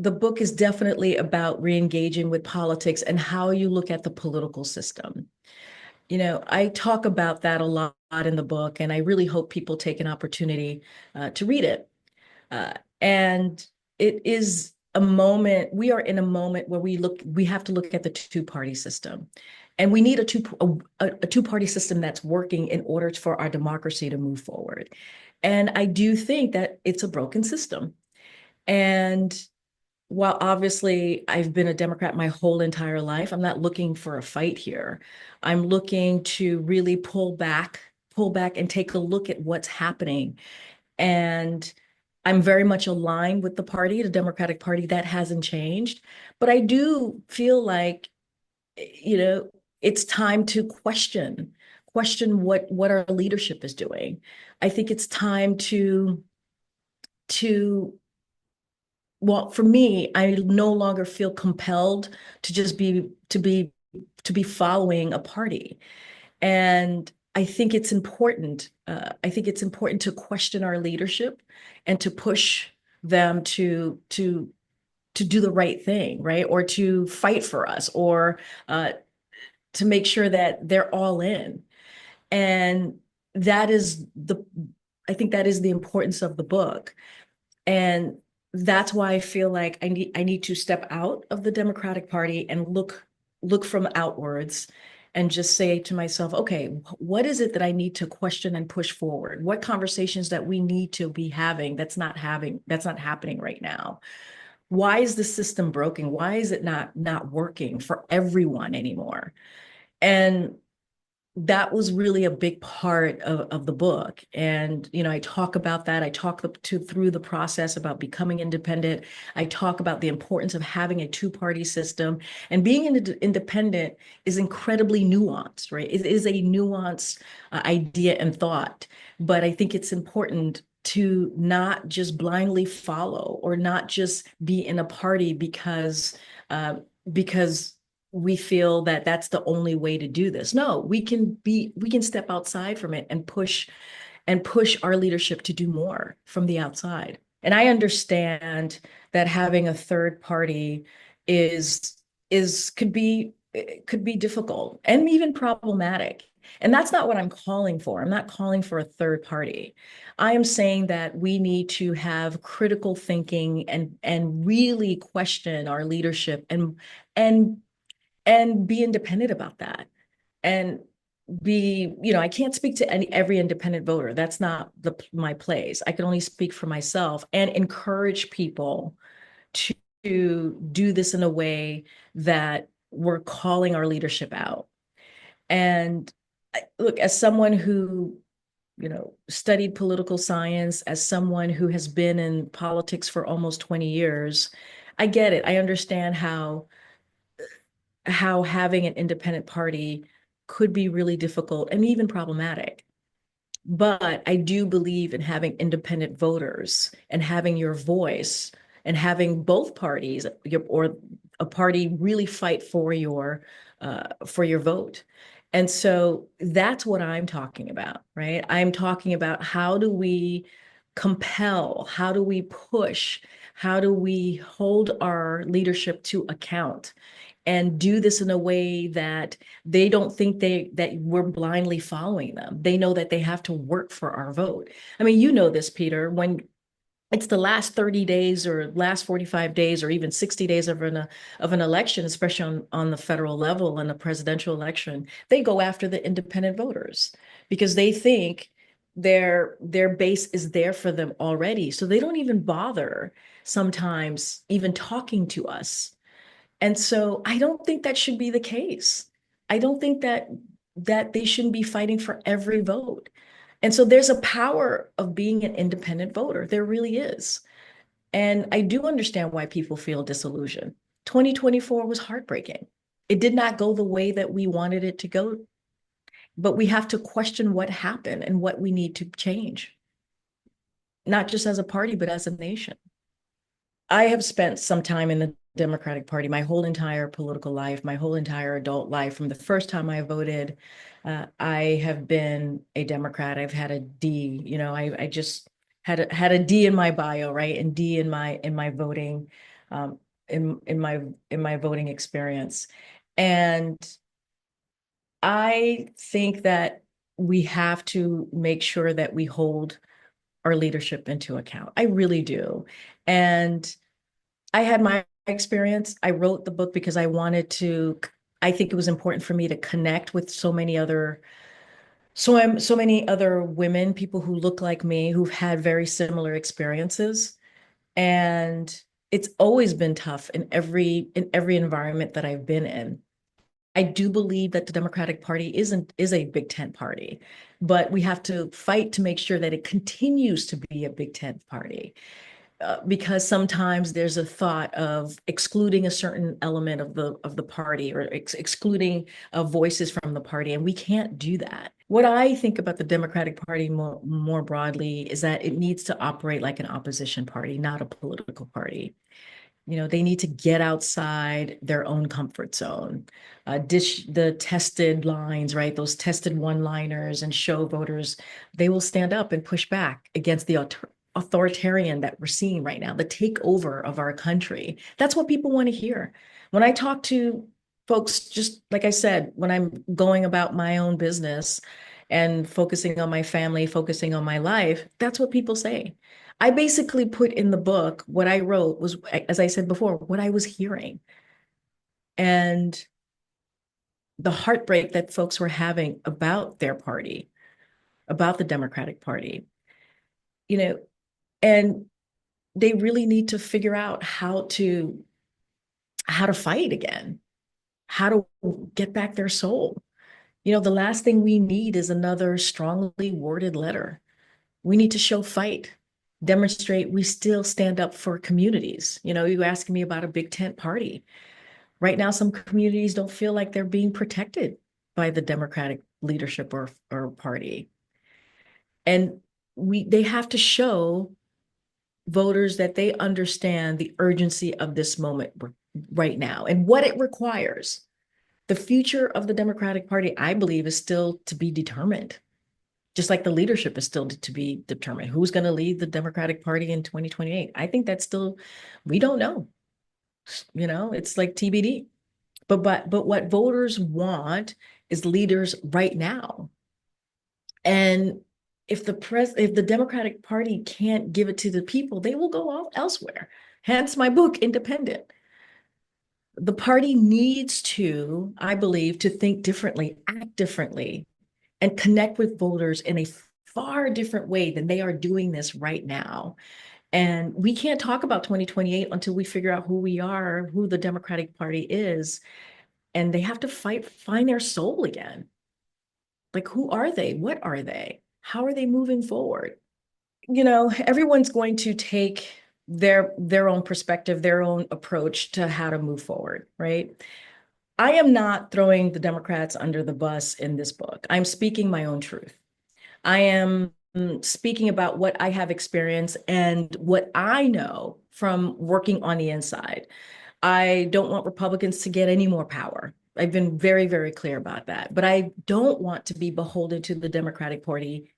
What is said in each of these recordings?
the book is definitely about re-engaging with politics and how you look at the political system. I talk about that a lot in the book, and I really hope people take an opportunity to read it. And it is a moment, we are in a moment where we have to look at the two-party system. And we need a two-party system that's working in order for our democracy to move forward. And I do think that it's a broken system. And while obviously I've been a Democrat my whole entire life, I'm not looking for a fight here. I'm looking to really pull back and take a look at what's happening. And I'm very much aligned with the party, the Democratic Party. That hasn't changed. But I do feel like, you know, it's time to question what our leadership is doing. I think it's time to well, for me, I no longer feel compelled to just be following a party. And I think it's important. I think it's important to question our leadership and to push them to do the right thing, right? Or to fight for us, or to make sure that they're all in. And that is the I think that is the importance of the book. And that's why I feel like I need to step out of the Democratic Party and look from outwards and just say to myself, okay, what is it that I need to question and push forward? What conversations that we need to be having that's not happening right now? Why is the system broken? Why is it not working for everyone anymore? And that was really a big part of the book. And, I talk about that. I talk through the process about becoming independent. I talk about the importance of having a two-party system, and being independent is incredibly nuanced, right? It is a nuanced idea and thought, but I think it's important to not just blindly follow or not just be in a party because we feel that that's the only way to do this. No, we can step outside from it and push our leadership to do more from the outside. And I understand that having a third party is could be difficult and even problematic. And that's not what I'm calling for. I'm not calling for a third party. I am saying that we need to have critical thinking and really question our leadership and and be independent about that. And I can't speak to every independent voter. That's not my place. I can only speak for myself and encourage people to do this in a way that we're calling our leadership out. And look, as someone who, studied political science, as someone who has been in politics for almost 20 years, I get it. I understand how having an independent party could be really difficult and even problematic. But I do believe in having independent voters and having your voice and having both parties or a party really fight for your vote. And so that's what I'm talking about, right? I'm talking about how do we compel, how do we push, how do we hold our leadership to account and do this in a way that they don't think that we're blindly following them. They know that they have to work for our vote. I mean, you know this, Peter, when it's the last 30 days or last 45 days or even 60 days of an election, especially on the federal level and a presidential election, they go after the independent voters because they think their base is there for them already. So they don't even bother sometimes even talking to us. And so I don't think that should be the case. I don't think that they shouldn't be fighting for every vote. And so there's a power of being an independent voter. There really is. And I do understand why people feel disillusioned. 2024 was heartbreaking. It did not go the way that we wanted it to go, but we have to question what happened and what we need to change, not just as a party, but as a nation. I have spent some time in the Democratic Party my whole entire political life, my whole entire adult life. From the first time I voted, I have been a Democrat. I've had a D. I just had a D in my bio, right, and D in my voting. um, in my voting experience. And I think that we have to make sure that we hold our leadership into account. I really do. And I had my experience. I wrote the book because I think it was important for me to connect with so many other women, people who look like me, who've had very similar experiences. And it's always been tough in every environment that I've been in. I do believe that the Democratic Party is a Big Tent party, but we have to fight to make sure that it continues to be a Big Tent party. Because sometimes there's a thought of excluding a certain element of the party, or excluding voices from the party, and we can't do that. What I think about the Democratic Party more broadly is that it needs to operate like an opposition party, not a political party. They need to get outside their own comfort zone, dish the tested lines, right? Those tested one-liners, and show voters they will stand up and push back against the authoritarian that we're seeing right now, the takeover of our country. That's what people want to hear. When I talk to folks, just like I said, when I'm going about my own business and focusing on my family, focusing on my life, that's what people say. I basically put in the book what I wrote was, as I said before, what I was hearing, and the heartbreak that folks were having about their party, about the Democratic Party, you know, and they really need to figure out how to fight again, how to get back their soul. The last thing we need is another strongly worded letter. We need to show fight, demonstrate we still stand up for communities. You asking me about a Big Tent party. Right now, some communities don't feel like they're being protected by the Democratic leadership or party. And they have to show voters that they understand the urgency of this moment right now and what it requires. The future of the Democratic Party, I believe, is still to be determined, just like the leadership is still to be determined. Who's going to lead the Democratic Party in 2028? I think that's still, we don't know. It's like TBD. But what voters want is leaders right now. And if the Democratic Party can't give it to the people, they will go elsewhere. Hence my book, Independent. The party needs to, I believe, to think differently, act differently, and connect with voters in a far different way than they are doing this right now. And we can't talk about 2028 until we figure out who we are, who the Democratic Party is, and they have to find their soul again. Like, who are they? What are they? How are they moving forward? Everyone's going to take their own perspective, their own approach to how to move forward, right? I am not throwing the Democrats under the bus in this book. I'm speaking my own truth. I am speaking about what I have experienced and what I know from working on the inside. I don't want Republicans to get any more power. I've been very, very clear about that. But I don't want to be beholden to the Democratic Party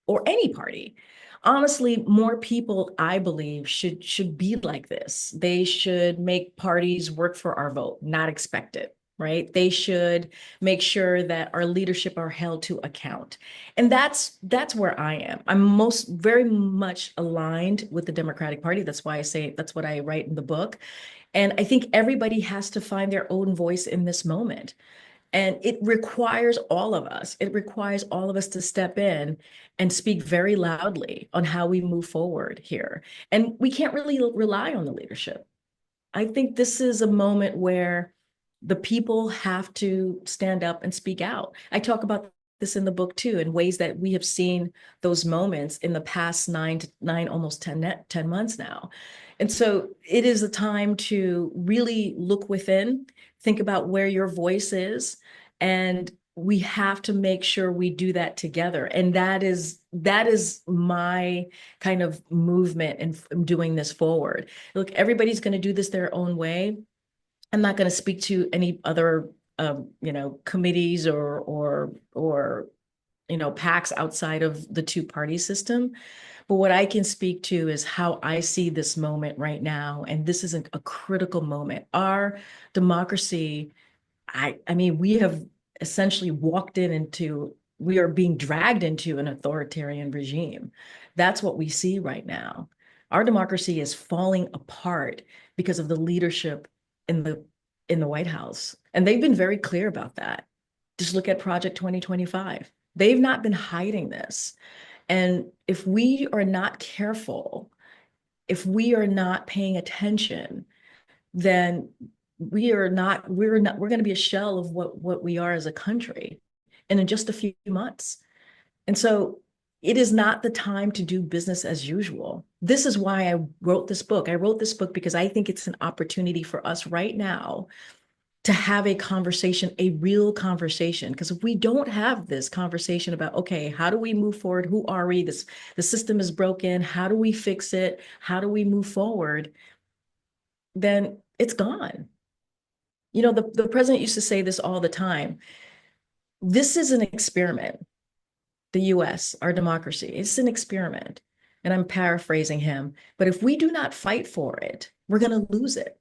or any party. Honestly, more people, I believe, should be like this. They should make parties work for our vote, not expect it, right? They should make sure that our leadership are held to account. And that's where I am. I'm most very much aligned with the Democratic Party. That's why I say that's what I write in the book. And I think everybody has to find their own voice in this moment. And it requires all of us. It requires all of us to step in and speak very loudly on how we move forward here. And we can't really rely on the leadership. I think this is a moment where the people have to stand up and speak out. I talk about this in the book too, in ways that we have seen those moments in the past almost 10 months now. And so it is a time to really look within, think about where your voice is, and we have to make sure we do that together. And that is my kind of movement in doing this forward. Look, everybody's going to do this their own way. I'm not going to speak to any other, committees or PACs outside of the two-party system. But what I can speak to is how I see this moment right now. And this is a critical moment. Our democracy, I mean, we have essentially walked we are being dragged into an authoritarian regime. That's what we see right now. Our democracy is falling apart because of the leadership in the White House. And they've been very clear about that. Just look at Project 2025. They've not been hiding this. And if we are not careful, if we are not paying attention, then we're going to be a shell of what we are as a country and in just a few months. And so it is not the time to do business as usual. This is why I wrote this book. I wrote this book because I think it's an opportunity for us right now to have a conversation, a real conversation. Because if we don't have this conversation about, okay, how do we move forward? Who are we? The system is broken. How do we fix it? How do we move forward? Then it's gone. You know, the president used to say this all the time. This is an experiment. The US, our democracy, it's an experiment. And I'm paraphrasing him. But if we do not fight for it, we're going to lose it.